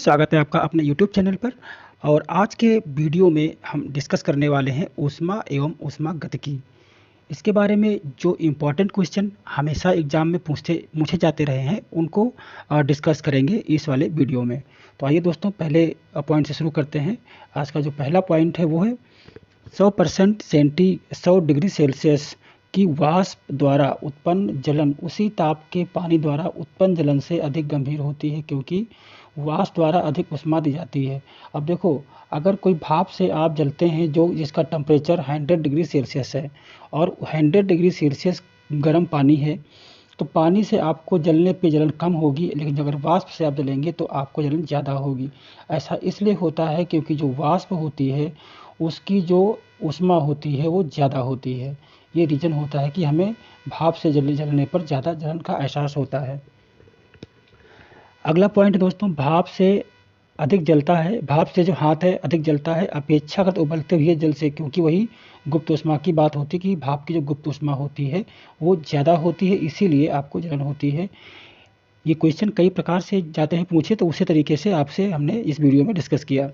स्वागत है आपका अपने YouTube चैनल पर। और आज के वीडियो में हम डिस्कस करने वाले हैं ऊष्मा एवं ऊष्मागतिकी। इसके बारे में जो इम्पोर्टेंट क्वेश्चन हमेशा एग्जाम में पूछे जाते रहे हैं उनको डिस्कस करेंगे इस वाले वीडियो में। तो आइए दोस्तों, पहले पॉइंट से शुरू करते हैं। आज का जो पहला पॉइंट है वो है 100 डिग्री सेल्सियस की वाष्प द्वारा उत्पन्न जलन उसी ताप के पानी द्वारा उत्पन्न जलन से अधिक गंभीर होती है, क्योंकि वाष्प द्वारा अधिक ऊष्मा दी जाती है। अब देखो, अगर कोई भाप से आप जलते हैं जो जिसका टेम्परेचर 100 डिग्री सेल्सियस है और 100 डिग्री सेल्सियस गर्म पानी है, तो पानी से आपको जलने पे जलन कम होगी, लेकिन अगर वाष्प से आप जलेंगे तो आपको जलन ज़्यादा होगी। ऐसा इसलिए होता है क्योंकि जो वाष्प होती है उसकी जो ऊष्मा होती है वो ज़्यादा होती है। ये रीज़न होता है कि हमें भाप से जलने पर ज़्यादा जलन का एहसास होता है। अगला पॉइंट दोस्तों, भाप से अधिक जलता है, भाप से जो हाथ है अधिक जलता है अपेक्षाकृत उबलते हुए जल से, क्योंकि वही गुप्त ऊष्मा की बात होती है कि भाप की जो गुप्त ऊष्मा होती है वो ज़्यादा होती है, इसीलिए आपको जलन होती है। ये क्वेश्चन कई प्रकार से जाते हैं पूछे, तो उसी तरीके से आपसे हमने इस वीडियो में डिस्कस किया।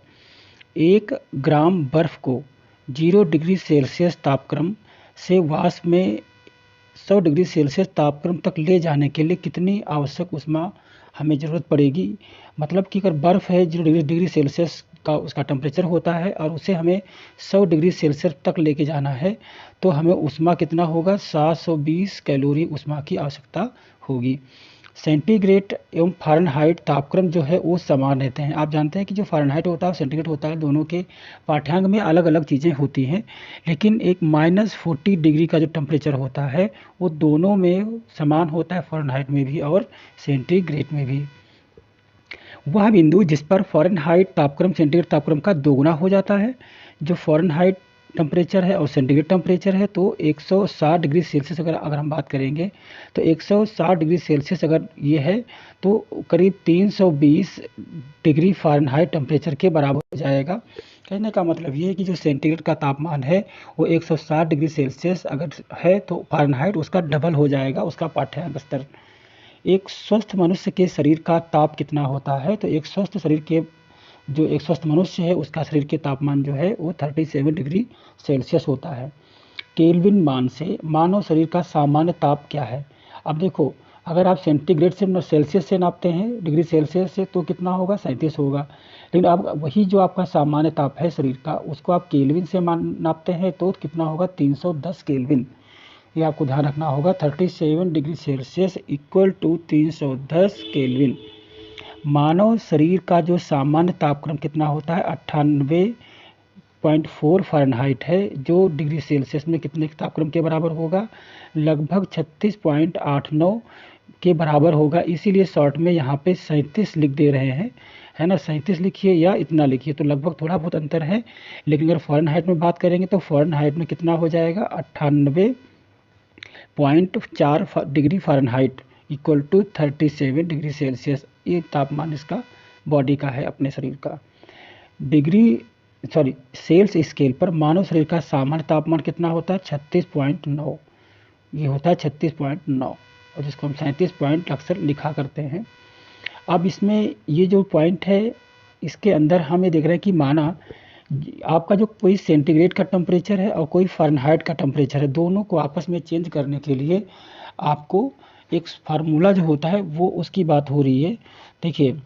1 ग्राम बर्फ़ को 0 डिग्री सेल्सियस तापक्रम से वाष्प में 100 डिग्री सेल्सियस तापक्रम तक ले जाने के लिए कितनी आवश्यक ऊष्मा हमें ज़रूरत पड़ेगी। मतलब कि अगर बर्फ़ है 0 डिग्री सेल्सियस का उसका टेम्परेचर होता है और उसे हमें 100 डिग्री सेल्सियस तक लेके जाना है, तो हमें ऊष्मा कितना होगा, 720 कैलोरी ऊष्मा की आवश्यकता होगी। सेंटीग्रेड एवं फ़ारेनहाइट तापक्रम जो है वो समान रहते हैं। आप जानते हैं कि जो फ़ारेनहाइट होता है और सेंटीग्रेड होता है, दोनों के पाठ्यांक में अलग अलग चीज़ें होती हैं, लेकिन एक -40 डिग्री का जो टेम्परेचर होता है वो दोनों में समान होता है, फ़ारेनहाइट में भी और सेंटीग्रेड में भी। वह बिंदु जिस पर फ़ारेनहाइट तापक्रम सेंटीग्रेड तापक्रम का दोगुना हो जाता है, जो फ़ारेनहाइट टेम्परेचर है और सेंटीग्रेड टेम्परेचर है, तो 160 डिग्री सेल्सियस अगर हम बात करेंगे तो 160 डिग्री सेल्सियस अगर ये है तो करीब 320 डिग्री फ़ारेनहाइट टेम्परेचर के बराबर हो जाएगा। कहने का मतलब ये है कि जो सेंटीग्रेड का तापमान है वो 160 डिग्री सेल्सियस अगर है तो फ़ारेनहाइट उसका डबल हो जाएगा, उसका पाठ्यांक स्तर। एक स्वस्थ मनुष्य के शरीर का ताप कितना होता है, तो एक स्वस्थ मनुष्य है उसका शरीर के तापमान जो है वो 37 डिग्री सेल्सियस होता है। केल्विन मान से मानव शरीर का सामान्य ताप क्या है। अब देखो, अगर आप सेंटीग्रेड से सेल्सियस से नापते हैं डिग्री सेल्सियस से तो कितना होगा, 37 होगा। लेकिन अब वही जो आपका सामान्य ताप है शरीर का उसको आप केल्विन से नापते हैं तो कितना होगा, 310 केल्विन। ये आपको ध्यान रखना होगा, 37 degree Celsius equal to 310 kelvin. मानव शरीर का जो सामान्य तापक्रम कितना होता है, 98.4 फ़ारेनहाइट है, जो डिग्री सेल्सियस में कितने तापक्रम के बराबर होगा, लगभग 36.89 के बराबर होगा। इसीलिए शॉर्ट में यहाँ पे 37 लिख दे रहे हैं, है ना। 37 लिखिए या इतना लिखिए, तो लगभग थोड़ा बहुत अंतर है। लेकिन अगर फ़ारेनहाइट में बात करेंगे तो फ़ारेनहाइट में कितना हो जाएगा, 98.4 degree Fahrenheit equal to 37 degree Celsius. ये तापमान इसका बॉडी का है, अपने शरीर का। सेल्स स्केल पर मानव शरीर का सामान्य तापमान कितना होता है, 36.9। ये होता है 36.9, और जिसको हम 37 पॉइंट अक्सर लिखा करते हैं। अब इसमें ये जो पॉइंट है इसके अंदर हम ये देख रहे हैं कि माना आपका जो कोई सेंटीग्रेड का टेम्परेचर है और कोई फ़ारेनहाइट का टेम्परेचर है, दोनों को आपस में चेंज करने के लिए आपको एक फार्मूला जो होता है वो उसकी बात हो रही है। देखिए,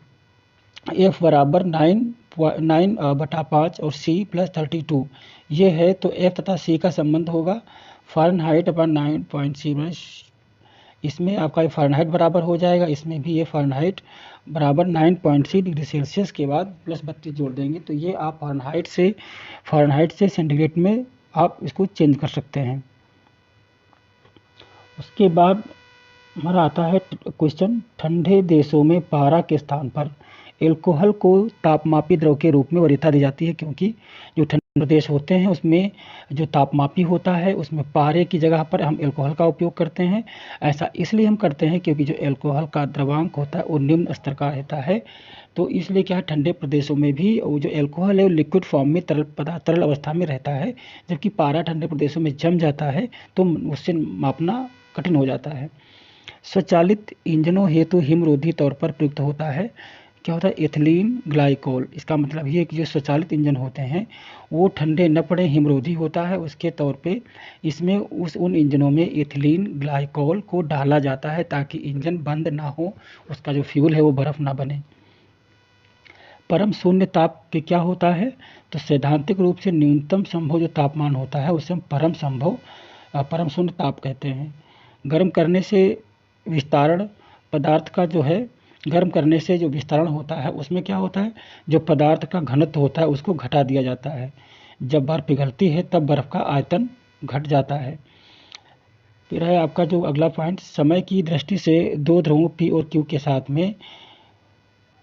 F बराबर 9/5 और C + 32 ये है, तो F तथा C का संबंध होगा फ़ारेनहाइट अपन 9.C। इसमें आपका फ़ारेनहाइट बराबर हो जाएगा, इसमें भी ये फ़ारेनहाइट बराबर 9.3 डिग्री सेल्सियस के बाद +32 जोड़ देंगे, तो ये आप फ़ारेनहाइट से सेंटीग्रेड में आप इसको चेंज कर सकते हैं। उसके बाद हमारा आता है क्वेश्चन, ठंडे देशों में पारा के स्थान पर एल्कोहल को तापमापी द्रव के रूप में वरीयता दी जाती है, क्योंकि जो ठंडे प्रदेश होते हैं उसमें जो तापमापी होता है उसमें पारे की जगह पर हम एल्कोहल का उपयोग करते हैं। ऐसा इसलिए हम करते हैं क्योंकि जो एल्कोहल का द्रवांक होता है वो निम्न स्तर का रहता है, तो इसलिए क्या है, ठंडे प्रदेशों में भी वो जो एल्कोहल है वो लिक्विड फॉर्म में तरल अवस्था में रहता है, जबकि पारा ठंडे प्रदेशों में जम जाता है तो उससे मापना कठिन हो जाता है। स्वचालित इंजनों हेतु हिमरोधी तौर पर प्रयुक्त होता है, क्या होता है, एथिलीन ग्लाइकोल। इसका मतलब ये कि जो स्वचालित इंजन होते हैं वो ठंडे न पड़े हिमरोधी होता है। उसके तौर पे इसमें उन इंजनों में एथिलीन ग्लाइकोल को डाला जाता है ताकि इंजन बंद ना हो, उसका जो फ्यूल है वो बर्फ ना बने। परम शून्य ताप के क्या होता है, तो सैद्धांतिक रूप से न्यूनतम संभव जो तापमान होता है उसे हम परम शून्य ताप कहते हैं। गर्म करने से विस्तारण पदार्थ का जो है, गर्म करने से जो विस्तारण होता है उसमें क्या होता है, जो पदार्थ का घनत्व होता है उसको घटा दिया जाता है। जब बर्फ पिघलती है तब बर्फ का आयतन घट जाता है। फिर है आपका जो अगला पॉइंट, समय की दृष्टि से दो ध्रुवों P और Q के साथ में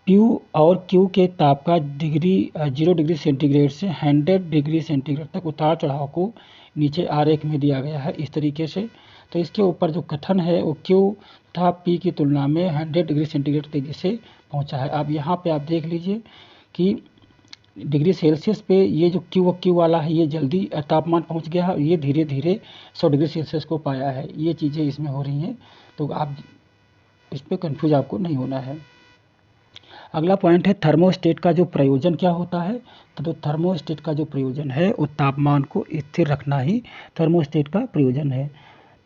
P और Q के ताप का 0 डिग्री सेंटीग्रेड से 100 डिग्री सेंटीग्रेड तक उतार चढ़ाव को नीचे आरेख में दिया गया है इस तरीके से। तो इसके ऊपर जो कथन है वो Q तथा P की तुलना में 100 डिग्री सेंटीग्रेड तेजी से पहुंचा है। अब यहाँ पे आप देख लीजिए कि डिग्री सेल्सियस पे ये जो Q वाला है ये जल्दी तापमान पहुंच गया है, ये धीरे धीरे 100 डिग्री सेल्सियस को पाया है। ये चीज़ें इसमें हो रही हैं, तो आप इस पर कन्फ्यूज आपको नहीं होना है। अगला पॉइंट है थर्मोस्टेट का जो प्रयोजन क्या होता है। तो थर्मोस्टेट का जो प्रयोजन है वो तापमान को स्थिर रखना ही थर्मोस्टेट का प्रयोजन है।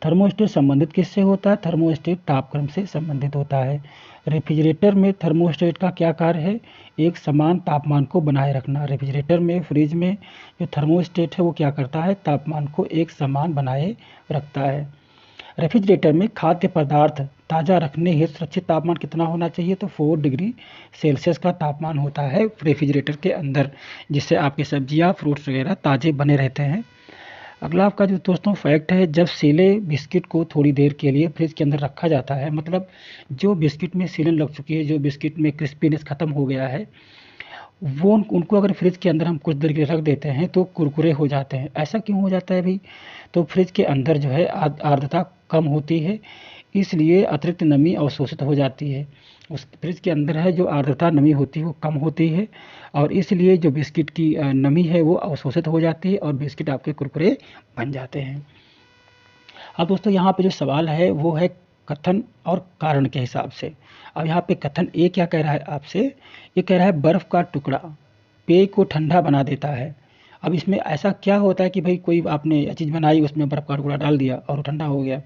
थर्मोस्टेट संबंधित किससे होता है, थर्मोस्टेट तापक्रम से संबंधित होता है। रेफ्रिजरेटर में थर्मोस्टेट का क्या कार्य है, एक समान तापमान को बनाए रखना। रेफ्रिजरेटर में, फ्रिज में जो थर्मोस्टेट है वो क्या करता है, तापमान को एक समान बनाए रखता है। रेफ्रिजरेटर में खाद्य पदार्थ ताज़ा रखने हेतु सुरक्षित तापमान कितना होना चाहिए, तो 4 डिग्री सेल्सियस का तापमान होता है रेफ्रिजरेटर के अंदर, जिससे आपकी सब्जियां, फ्रूट्स वगैरह ताज़े बने रहते हैं। अगला आपका जो दोस्तों फैक्ट है, जब सीले बिस्किट को थोड़ी देर के लिए फ्रिज के अंदर रखा जाता है, मतलब जो बिस्किट में सीलन लग चुकी है, जो बिस्किट में क्रिस्पीनेस खत्म हो गया है, वो उनको अगर फ्रिज के अंदर हम कुछ देर के लिए रख देते हैं तो कुरकुरे हो जाते हैं। ऐसा क्यों हो जाता है भाई, तो फ्रिज के अंदर जो है आर्द्रता कम होती है, इसलिए अतिरिक्त नमी अवशोषित हो जाती है। उस फ्रिज के अंदर है जो आर्द्रता नमी होती है वो कम होती है, और इसलिए जो बिस्किट की नमी है वो अवशोषित हो जाती है और बिस्किट आपके कुरकुरे बन जाते हैं। अब दोस्तों यहाँ पे जो सवाल है वो है कथन और कारण के हिसाब से। अब यहाँ पे कथन ए क्या कह रहा है आपसे, ये कह रहा है बर्फ का टुकड़ा पेय को ठंडा बना देता है। अब इसमें ऐसा क्या होता है कि भाई कोई आपने चीज़ बनाई, उसमें बर्फ का टुकड़ा डाल दिया और ठंडा हो गया।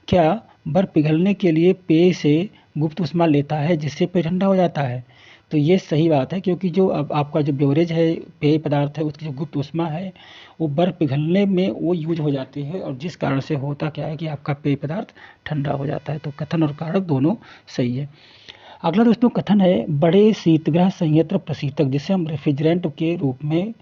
क्या बर्फ पिघलने के लिए पेय से गुप्त ऊष्मा लेता है जिससे पेय ठंडा हो जाता है, तो ये सही बात है, क्योंकि जो अब आपका जो बेवरेज है, पेय पदार्थ है, उसकी जो गुप्त ऊष्मा है वो बर्फ पिघलने में वो यूज हो जाती है, और जिस कारण से होता क्या है कि आपका पेय पदार्थ ठंडा हो जाता है। तो कथन और कारक दोनों सही है। अगला दोस्तों कथन है बड़े शीतगृह संयंत्र प्रशीतक, जिसे हम रेफ्रिजरेंट के रूप में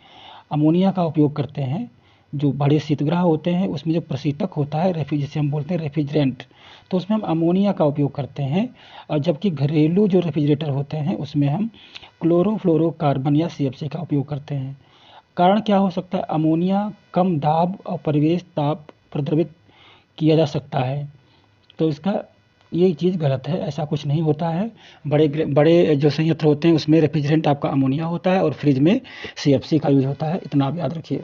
अमोनिया का उपयोग करते हैं। जो बड़े शीतगृह होते हैं उसमें जो प्रशीतक होता है जिसे हम बोलते हैं रेफ्रिजरेंट, तो उसमें हम अमोनिया का उपयोग करते हैं। और जबकि घरेलू जो रेफ्रिजरेटर होते हैं उसमें हम क्लोरोफ्लोरोकार्बन या CFC का उपयोग करते हैं। कारण क्या हो सकता है, अमोनिया कम दाब और परिवेश ताप प्रद्रवित किया जा सकता है। तो इसका ये चीज़ गलत है, ऐसा कुछ नहीं होता है। बड़े बड़े जो संयंत्र होते हैं उसमें रेफ्रिजरेंट आपका अमोनिया होता है और फ्रिज में CFC का यूज होता है, इतना आप याद रखिए।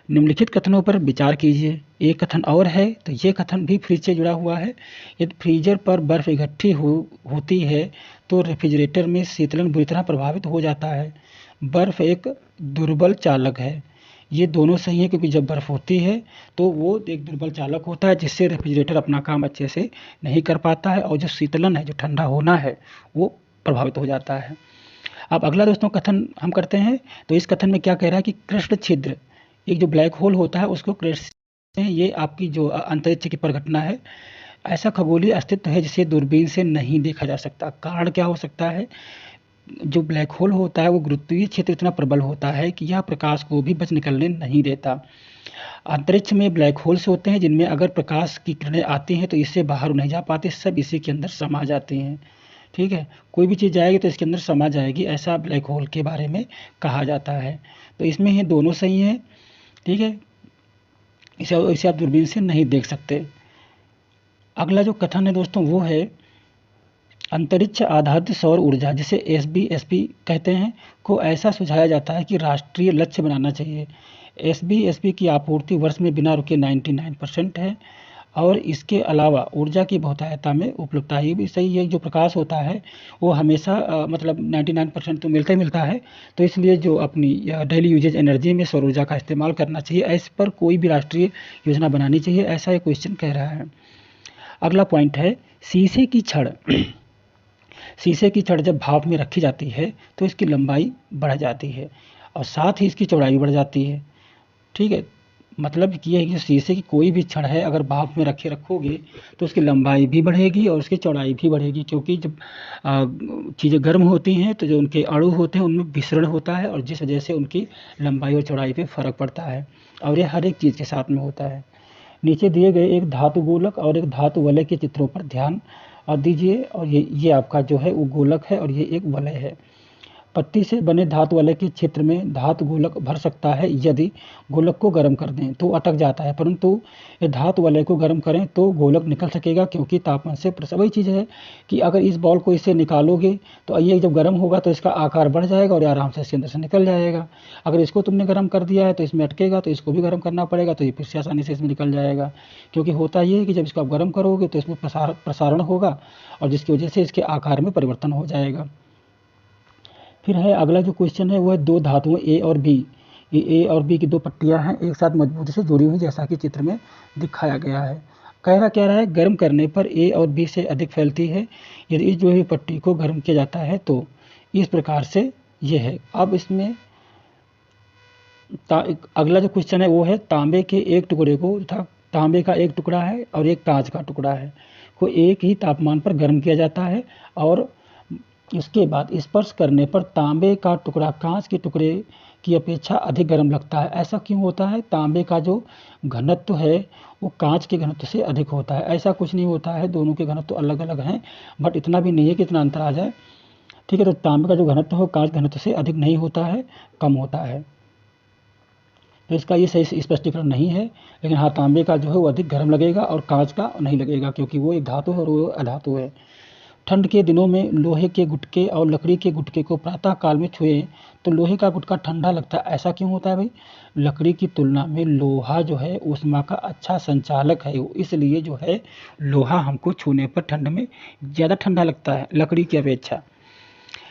निम्नलिखित कथनों पर विचार कीजिए। एक कथन और है, तो ये कथन भी फ्रिज से जुड़ा हुआ है। यदि फ्रीजर पर बर्फ इकट्ठी होती है तो रेफ्रिजरेटर में शीतलन बुरी तरह प्रभावित हो जाता है। बर्फ एक दुर्बल चालक है। ये दोनों सही है, क्योंकि जब बर्फ होती है तो वो एक दुर्बल चालक होता है जिससे रेफ्रिजरेटर अपना काम अच्छे से नहीं कर पाता है, और जो शीतलन है, जो ठंडा होना है, वो प्रभावित हो जाता है। अब अगला दोस्तों कथन हम करते हैं, तो इस कथन में क्या कह रहा है कि कृष्ण छिद्र, एक जो ब्लैक होल होता है उसको कृष्ण, ये आपकी जो अंतरिक्ष की परिघटना है, ऐसा खगोलीय अस्तित्व है जिसे दूरबीन से नहीं देखा जा सकता। कारण क्या हो सकता है, जो ब्लैक होल होता है वो गुरुत्वीय क्षेत्र इतना प्रबल होता है कि यह प्रकाश को भी बच निकलने नहीं देता। अंतरिक्ष में ब्लैक होल्स होते हैं जिनमें अगर प्रकाश की किरणें आती हैं तो इससे बाहर नहीं जा पाती, सब इसी के अंदर समा जाती हैं। ठीक है, कोई भी चीज़ जाएगी तो इसके अंदर समा जाएगी, ऐसा ब्लैक होल के बारे में कहा जाता है। तो इसमें ये दोनों सही हैं। ठीक है, इसे आप दूरबीन से नहीं देख सकते। अगला जो कथन है दोस्तों वो है अंतरिक्ष आधारित सौर ऊर्जा, जिसे SBSP कहते हैं, को ऐसा सुझाया जाता है कि राष्ट्रीय लक्ष्य बनाना चाहिए। SBSP की आपूर्ति वर्ष में बिना रुके 99% है, और इसके अलावा ऊर्जा की बहुतायता में उपलब्धता, ये भी सही है। जो प्रकाश होता है वो हमेशा मतलब 99% तो मिलता ही मिलता है, तो इसलिए जो अपनी डेली यूजेज एनर्जी में सौर ऊर्जा का इस्तेमाल करना चाहिए। ऐसे पर कोई भी राष्ट्रीय योजना बनानी चाहिए, ऐसा ये क्वेश्चन कह रहा है। अगला पॉइंट है शीशे की छड़। शीशे की छड़ जब भाप में रखी जाती है तो इसकी लंबाई बढ़ जाती है और साथ ही इसकी चौड़ाई बढ़ जाती है। ठीक है, मतलब कि ये है कि शीशे की कोई भी छड़ है अगर भाप में रखोगे तो उसकी लंबाई भी बढ़ेगी और उसकी चौड़ाई भी बढ़ेगी, क्योंकि जब चीज़ें गर्म होती हैं तो जो उनके अणु होते हैं उनमें विसरण होता है और जिस वजह से उनकी लंबाई और चौड़ाई पे फ़र्क पड़ता है, और ये हर एक चीज़ के साथ में होता है। नीचे दिए गए एक धातु गोलक और एक धातु वलय के चित्रों पर ध्यान दीजिए, और ये आपका जो है वो गोलक है और ये एक वलय है। पत्ती से बने धातु वलय के क्षेत्र में धातु गोलक भर सकता है, यदि गोलक को गर्म कर दें तो अटक जाता है, परंतु ये धातु वलय को गर्म करें तो गोलक निकल सकेगा, क्योंकि तापमान से वही चीज़ है कि अगर इस बॉल को इससे निकालोगे तो ये जब गर्म होगा तो इसका आकार बढ़ जाएगा और आराम से इसके अंदर से निकल जाएगा। अगर इसको तुमने गर्म कर दिया है तो इसमें अटकेगा, तो इसको भी गर्म करना पड़ेगा, तो ये फिर से आसानी से इसमें निकल जाएगा। क्योंकि होता ये है कि जब इसको आप गर्म करोगे तो इसमें प्रसारण होगा और जिसकी वजह से इसके आकार में परिवर्तन हो जाएगा। फिर है अगला जो क्वेश्चन है वो है दो धातुओं ए और बी। ये ए और बी की दो पट्टियां हैं एक साथ मजबूती से जुड़ी हुई, जैसा कि चित्र में दिखाया गया है। कह रहा है गर्म करने पर ए और बी से अधिक फैलती है, यदि इस जुड़ी हुई पट्टी को गर्म किया जाता है तो इस प्रकार से ये है। अब इसमें अगला जो क्वेश्चन है वो है तांबे के एक टुकड़े को, तांबे का एक टुकड़ा है और एक कांच का टुकड़ा है, को एक ही तापमान पर गर्म किया जाता है और इसके बाद स्पर्श करने पर तांबे का टुकड़ा कांच के टुकड़े की अपेक्षा अधिक गर्म लगता है। ऐसा क्यों होता है? तांबे का जो घनत्व है वो कांच के घनत्व से अधिक होता है। ऐसा कुछ नहीं होता है, दोनों के घनत्व अलग अलग हैं, बट इतना भी नहीं है कि इतना अंतर आ जाए। ठीक है, तो तांबे का जो घनत्व है कांच घनत्व से अधिक नहीं होता है, कम होता है। तो इसका ये सही स्पष्टीकरण नहीं है, लेकिन हाँ तांबे का जो है वो अधिक गर्म लगेगा और कांच का नहीं लगेगा, क्योंकि वो एक धातु है और वो अधातु है। ठंड के दिनों में लोहे के गुटके और लकड़ी के गुटके को प्रातः काल में छुएं तो लोहे का गुटका ठंडा लगता है। ऐसा क्यों होता है भाई? लकड़ी की तुलना में लोहा जो है ऊष्मा का अच्छा संचालक है, इसलिए जो है लोहा हमको छूने पर ठंड में ज़्यादा ठंडा लगता है लकड़ी की अपेक्षा।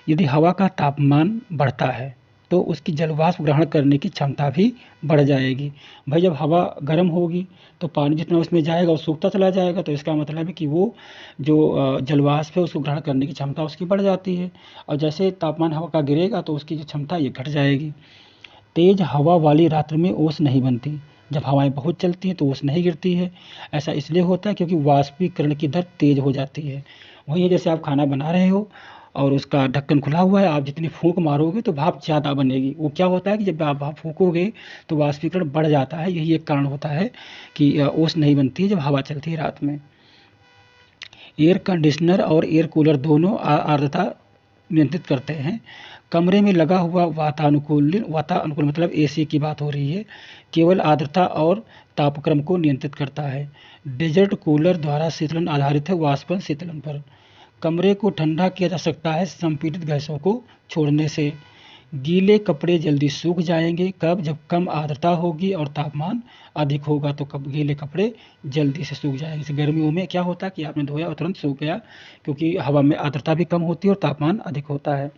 यदि हवा का तापमान बढ़ता है तो उसकी जलवाष्प ग्रहण करने की क्षमता भी बढ़ जाएगी। भाई जब हवा गर्म होगी तो पानी जितना उसमें जाएगा वो सूखता चला जाएगा, तो इसका मतलब है कि वो जो जलवाष्प है उसको ग्रहण करने की क्षमता उसकी बढ़ जाती है, और जैसे तापमान हवा का गिरेगा तो उसकी जो क्षमता ये घट जाएगी। तेज हवा वाली रात्रि में ओस नहीं बनती, जब हवाएं बहुत चलती हैं तो ओस नहीं गिरती है। ऐसा इसलिए होता है क्योंकि वाष्पीकरण की दर तेज हो जाती है। वही है जैसे आप खाना बना रहे हो और उसका ढक्कन खुला हुआ है, आप जितनी फूंक मारोगे तो भाप ज़्यादा बनेगी। वो क्या होता है कि जब आप भाप फूंकोगे तो वाष्पीकरण बढ़ जाता है, यही एक कारण होता है कि ओस नहीं बनती है जब हवा चलती है रात में। एयर कंडीशनर और एयर कूलर दोनों आर्द्रता नियंत्रित करते हैं। कमरे में लगा हुआ वातानुकूल मतलब एसी की बात हो रही है, केवल आर्द्रता और तापक्रम को नियंत्रित करता है। डेजर्ट कूलर द्वारा शीतलन आधारित है वाष्पन शीतलन पर। कमरे को ठंडा किया जा सकता है संपीड़ित गैसों को छोड़ने से। गीले कपड़े जल्दी सूख जाएंगे कब? जब कम आर्द्रता होगी और तापमान अधिक होगा, तो गीले कपड़े जल्दी से सूख जाएंगे। जैसे गर्मियों में क्या होता है कि आपने धोया और तुरंत सूख गया, क्योंकि हवा में आर्द्रता भी कम होती है और तापमान अधिक होता है।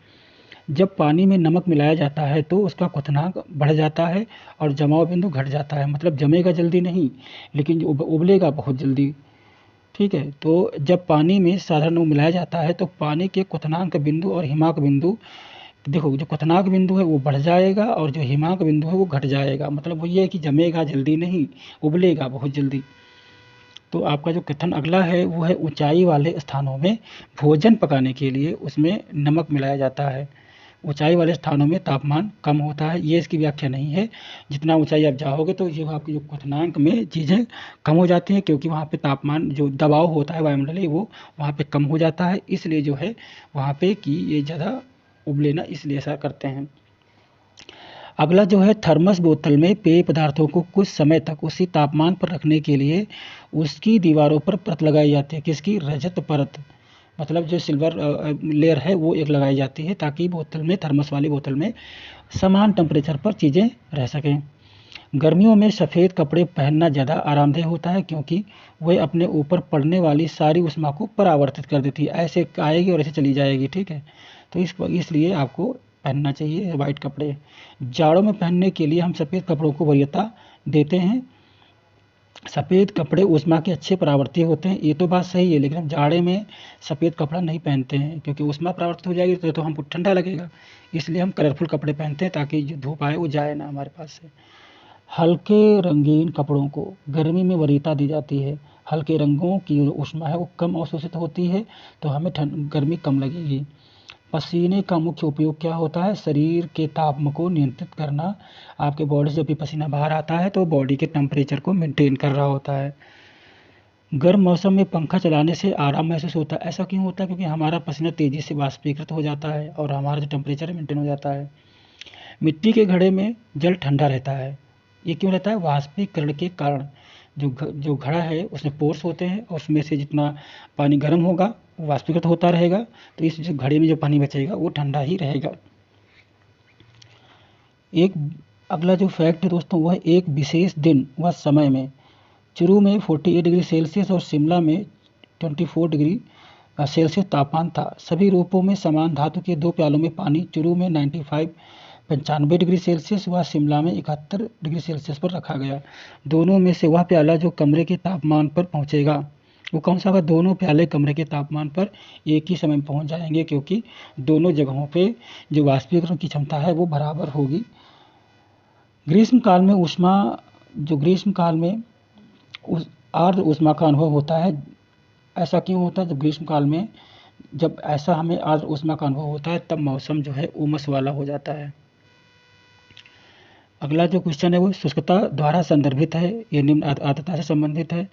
जब पानी में नमक मिलाया जाता है तो उसका क्वथनांक बढ़ जाता है और जमाव बिंदु घट जाता है, मतलब जमेगा जल्दी नहीं लेकिन उबलेगा बहुत जल्दी। ठीक है, तो जब पानी में साधारण नमक मिलाया जाता है तो पानी के क्वथनांक बिंदु और हिमांक बिंदु, देखो जो क्वथनांक बिंदु है वो बढ़ जाएगा और जो हिमांक बिंदु है वो घट जाएगा, मतलब वो ये है कि जमेगा जल्दी नहीं, उबलेगा बहुत जल्दी। तो आपका जो कथन अगला है वो है ऊंचाई वाले स्थानों में भोजन पकाने के लिए उसमें नमक मिलाया जाता है। ऊंचाई वाले स्थानों में तापमान कम होता है, ये इसकी व्याख्या नहीं है। जितना ऊंचाई आप जाओगे तो ये आपकी जो क्वथनांक में चीज़ें कम हो जाती हैं, क्योंकि वहाँ पे तापमान जो दबाव होता है वायुमंडलीय वो वहाँ पे कम हो जाता है, इसलिए जो है वहाँ पे कि ये ज़्यादा उबले ना, इसलिए ऐसा करते हैं। अगला जो है थर्मस बोतल में पेय पदार्थों को कुछ समय तक उसी तापमान पर रखने के लिए उसकी दीवारों पर परत लगाई जाती है। किसकी? रजत परत, मतलब जो सिल्वर लेयर है वो एक लगाई जाती है ताकि बोतल में, थर्मस वाली बोतल में समान टेम्परेचर पर चीज़ें रह सकें। गर्मियों में सफ़ेद कपड़े पहनना ज़्यादा आरामदेह होता है क्योंकि वह अपने ऊपर पड़ने वाली सारी ऊष्मा को परावर्तित कर देती है। ऐसे आएगी और ऐसे चली जाएगी, ठीक है। तो इसलिए आपको पहनना चाहिए वाइट कपड़े। जाड़ों में पहनने के लिए हम सफ़ेद कपड़ों को वरीयता देते हैं। सफ़ेद कपड़े ऊष्मा के अच्छे परावर्ती होते हैं, ये तो बात सही है, लेकिन हम जाड़े में सफ़ेद कपड़ा नहीं पहनते हैं क्योंकि ऊष्मा परावर्तित हो जाएगी तो हमको ठंडा लगेगा। इसलिए हम कलरफुल कपड़े पहनते हैं ताकि जो धूप आए वो जाए ना हमारे पास से। हल्के रंगीन कपड़ों को गर्मी में वरीयता दी जाती है। हल्के रंगों की जो ऊष्मा है वो कम अवशोषित होती है, तो हमें गर्मी कम लगेगी। पसीने का मुख्य उपयोग क्या होता है? शरीर के तापमान को नियंत्रित करना। आपके बॉडी से जब भी पसीना बाहर आता है तो बॉडी के टेम्परेचर को मेंटेन कर रहा होता है। गर्म मौसम में पंखा चलाने से आराम महसूस होता है। ऐसा क्यों होता है? क्योंकि हमारा पसीना तेजी से वाष्पीकृत हो जाता है और हमारा जो टेम्परेचर है मेंटेन हो जाता है। मिट्टी के घड़े में जल ठंडा रहता है। ये क्यों रहता है? वाष्पीकरण के कारण। जो घड़ा है उसमें पोर्स होते हैं और उसमें से जितना पानी गर्म होगा वो वाष्पीकृत होता रहेगा, तो इस जो घड़े में जो पानी बचेगा वो ठंडा ही रहेगा। एक अगला जो फैक्ट है दोस्तों, वह एक विशेष दिन व समय में चुरू में 48 डिग्री सेल्सियस और शिमला में 24 डिग्री सेल्सियस तापमान था। सभी रूपों में समान धातु के 2 प्यालों में पानी चुरू में 95 डिग्री सेल्सियस व शिमला में 71 डिग्री सेल्सियस पर रखा गया। दोनों में से वह प्याला जो कमरे के तापमान पर पहुंचेगा वो कौन सा होगा? दोनों प्याले कमरे के तापमान पर एक ही समय में पहुंच जाएंगे क्योंकि दोनों जगहों पे जो वाष्पीकरण की क्षमता है वो बराबर होगी। ग्रीष्म काल में आर्द्र ऊष्मा का अनुभव होता है। ऐसा क्यों होता है? जब ऐसा हमें आर्द्र ऊष्मा का अनुभव होता है तब मौसम जो है उमस वाला हो जाता है। अगला जो क्वेश्चन है वो शुष्कता द्वारा संदर्भित है, ये निम्न आर्द्रता से संबंधित है।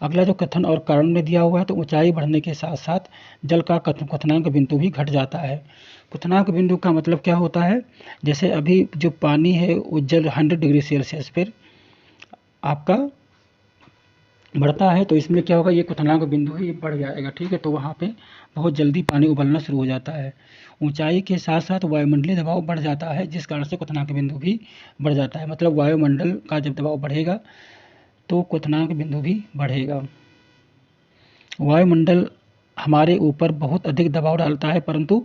अगला जो कथन और कारण में दिया हुआ है, तो ऊंचाई बढ़ने के साथ साथ जल का क्वथनांक बिंदु भी घट जाता है। क्वथनांक बिंदु का मतलब क्या होता है? जैसे अभी जो पानी है वो जल 100 डिग्री सेल्सियस पर आपका बढ़ता है, तो इसमें क्या होगा? ये क्वथनांक बिंदु है, ये बढ़ जाएगा, ठीक है। तो वहाँ पे बहुत जल्दी पानी उबलना शुरू हो जाता है। ऊंचाई के साथ साथ वायुमंडलीय दबाव बढ़ जाता है, जिस कारण से क्वथनांक बिंदु भी बढ़ जाता है। मतलब वायुमंडल का जब दबाव बढ़ेगा तो क्वथनांक बिंदु भी बढ़ेगा। वायुमंडल हमारे ऊपर बहुत अधिक दबाव डालता है, परंतु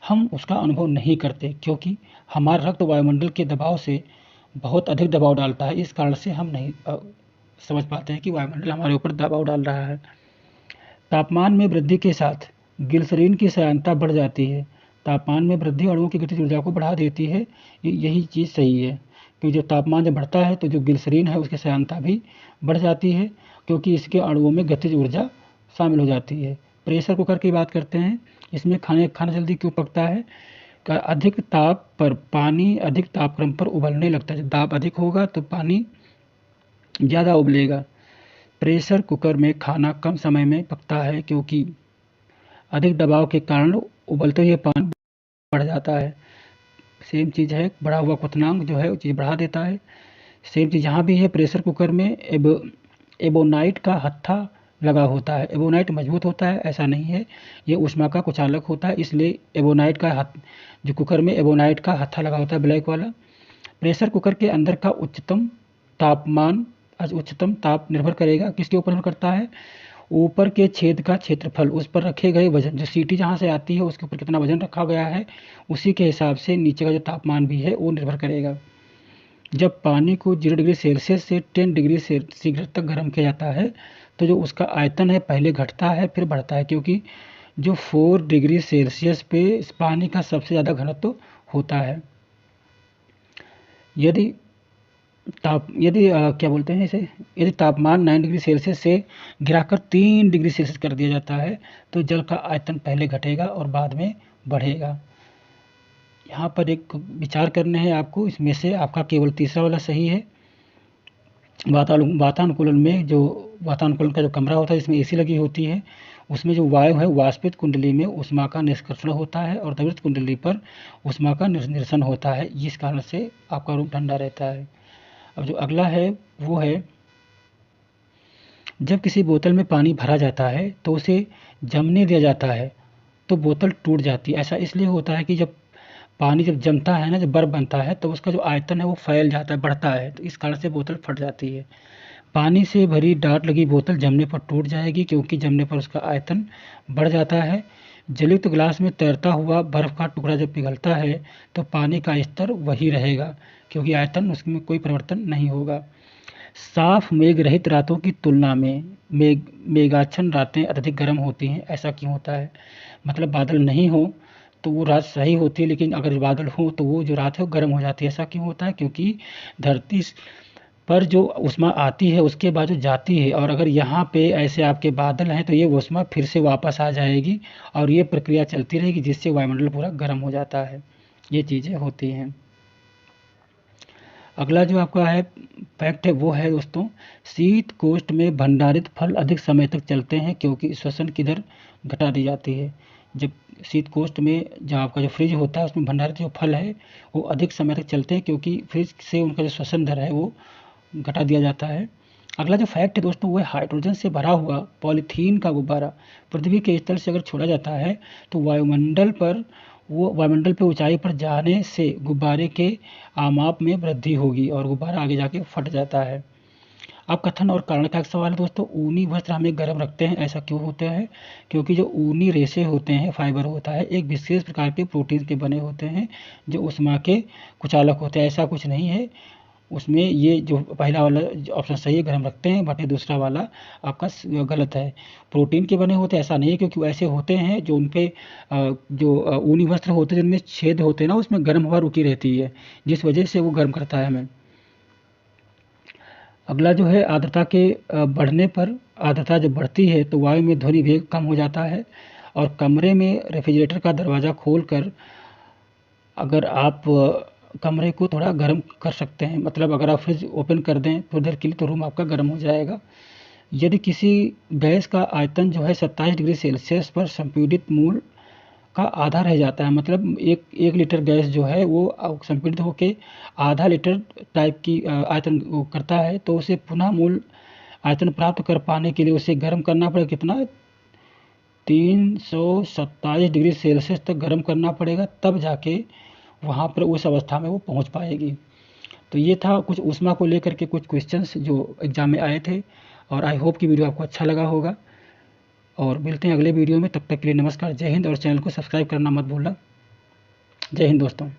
हम उसका अनुभव नहीं करते क्योंकि हमारा रक्त वायुमंडल के दबाव से बहुत अधिक दबाव डालता है। इस कारण से हम नहीं समझ पाते हैं कि वायुमंडल हमारे ऊपर दबाव डाल रहा है। तापमान में वृद्धि के साथ ग्लिसरीन की श्यानता बढ़ जाती है। तापमान में वृद्धि अणुओं की गतिज ऊर्जा को बढ़ा देती है। यही चीज़ सही है कि जब तापमान जब बढ़ता है तो जो ग्लिसरीन है उसकी श्यानता भी बढ़ जाती है क्योंकि इसके अणुओं में गतिज ऊर्जा शामिल हो जाती है। प्रेशर कुकर की बात करते हैं। इसमें खाना जल्दी क्यों पकता है? अधिक ताप पर पानी अधिक तापक्रम पर उबलने लगता है। जब दाब अधिक होगा तो पानी ज़्यादा उबलेगा। प्रेशर कुकर में खाना कम समय में पकता है क्योंकि अधिक दबाव के कारण उबलते हुए पानी बढ़ जाता है। सेम चीज़ है, बढ़ा हुआ क्वथनांक जो है वो चीज़ बढ़ा देता है। सेम चीज़ यहाँ भी है। प्रेशर कुकर में एबोनाइट का हत्था लगा होता है। एबोनाइट मजबूत होता है ऐसा नहीं है, ये ऊष्मा का कुचालक होता है, इसलिए एबोनाइट का जो कुकर में एबोनाइट का हत्था लगा होता है ब्लैक वाला। प्रेशर कुकर के अंदर का उच्चतम ताप निर्भर करेगा, किसके ऊपर निर्भर करता है? ऊपर के छेद का क्षेत्रफल, उस पर रखे गए वजन, जो सीटी जहाँ से आती है उसके ऊपर कितना वजन रखा गया है, उसी के हिसाब से नीचे का जो तापमान भी है वो निर्भर करेगा। जब पानी को 0 डिग्री सेल्सियस से 10 डिग्री सेंटीग्रेड तक गर्म किया जाता है तो जो उसका आयतन है पहले घटता है फिर बढ़ता है, क्योंकि जो 4 डिग्री सेल्सियस पे इस पानी का सबसे ज़्यादा घनत्व होता है। यदि क्या बोलते हैं इसे, यदि तापमान 9 डिग्री सेल्सियस से गिराकर 3 डिग्री सेल्सियस कर दिया जाता है तो जल का आयतन पहले घटेगा और बाद में बढ़ेगा। यहाँ पर एक विचार करने हैं आपको, इसमें से आपका केवल तीसरा वाला सही है। वातानुकूलन में जो वातानुकूलन का जो कमरा होता है जिसमें एसी लगी होती है, उसमें जो वायु है वाष्पित कुंडली में ऊष्मा का निष्कर्षण होता है और द्रवित कुंडली पर ऊष्मा का निरसन होता है, जिस कारण से आपका रूम ठंडा रहता है। अब जो अगला है वो है, जब किसी बोतल में पानी भरा जाता है तो उसे जमने दिया जाता है तो बोतल टूट जाती है। ऐसा इसलिए होता है कि जब पानी जब जमता है ना, जब बर्फ बनता है तो उसका जो आयतन है वो फैल जाता है, बढ़ता है, तो इस कारण से बोतल फट जाती है। पानी से भरी डार्ट लगी बोतल जमने पर टूट जाएगी, क्योंकि जमने पर उसका आयतन बढ़ जाता है। जलयुक्त गिलास में तैरता हुआ बर्फ का टुकड़ा जब पिघलता है तो पानी का स्तर वही रहेगा, क्योंकि आयतन उसमें कोई परिवर्तन नहीं होगा। साफ मेघ रहित रातों की तुलना में मेघाच्छन्न रातें अत्यधिक गर्म होती हैं। ऐसा क्यों होता है? मतलब बादल नहीं हो तो वो रात सही होती है, लेकिन अगर बादल हो तो वो जो रात है वो गर्म हो जाती है। ऐसा क्यों होता है? क्योंकि धरती पर जो ऊष्मा आती है उसके बाद जो जाती है, और अगर यहाँ पे ऐसे आपके बादल हैं तो ये ऊष्मा फिर से वापस आ जाएगी और ये प्रक्रिया चलती रहेगी, जिससे वायुमंडल पूरा गर्म हो जाता है। ये चीज़ें होती हैं। अगला जो आपका है फैक्ट है वो है दोस्तों, शीत कोष्ठ में भंडारित फल अधिक समय तक चलते हैं, क्योंकि श्वसन की दर घटा दी जाती है। जब शीत कोष्ठ में जो आपका जो फ्रिज होता है उसमें भंडारित जो फल है वो अधिक समय तक चलते हैं, क्योंकि फ्रिज से उनका जो श्वसन दर है वो घटा दिया जाता है। अगला जो फैक्ट है दोस्तों वो है हाइड्रोजन से भरा हुआ पॉलीथीन का गुब्बारा पृथ्वी के स्थल से अगर छोड़ा जाता है तो वायुमंडल पर ऊंचाई पर जाने से गुब्बारे के आमाप में वृद्धि होगी और गुब्बारा आगे जाके फट जाता है। अब कथन और कारण का एक सवाल है दोस्तों, ऊनी वस्त्र हमें गर्म रखते हैं, ऐसा क्यों होता है? क्योंकि जो ऊनी रेशे होते हैं, फाइबर होता है, एक विशेष प्रकार के प्रोटीन के बने होते हैं जो ऊष्मा के कुचालक होते हैं। ऐसा कुछ नहीं है उसमें, ये जो पहला वाला ऑप्शन सही है गर्म रखते हैं, बट दूसरा वाला आपका गलत है। प्रोटीन के बने होते हैं ऐसा नहीं है, क्योंकि ऐसे होते हैं जो उनपे जो ऊनी वस्त्र होते हैं जिनमें छेद होते हैं ना, उसमें गर्म हवा रुकी रहती है, जिस वजह से वो गर्म करता है हमें। अगला जो है आर्द्रता के बढ़ने पर, आर्द्रता जब बढ़ती है तो वायु में ध्वनि वेग कम हो जाता है, और कमरे में रेफ्रिजरेटर का दरवाज़ा खोलकर अगर आप कमरे को थोड़ा गर्म कर सकते हैं, मतलब अगर आप फ्रिज ओपन कर दें थोड़ी देर के लिए तो रूम आपका गर्म हो जाएगा। यदि किसी गैस का आयतन जो है 27 डिग्री सेल्सियस पर संपीड़ित मूल का आधा रह जाता है, मतलब एक लीटर गैस जो है वो संपीड़ित होके आधा लीटर टाइप की आयतन वो करता है, तो उसे पुनः मूल आयतन प्राप्त कर पाने के लिए उसे गर्म करना पड़ेगा। कितना? 327 डिग्री सेल्सियस तक गर्म करना पड़ेगा, तब जाके वहाँ पर उस अवस्था में वो पहुँच पाएगी। तो ये था कुछ ऊष्मा को लेकर के कुछ क्वेश्चंस जो एग्जाम में आए थे, और आई होप कि वीडियो आपको अच्छा लगा होगा। और मिलते हैं अगले वीडियो में, तब तक के लिए नमस्कार, जय हिंद, और चैनल को सब्सक्राइब करना मत भूलना। जय हिंद दोस्तों।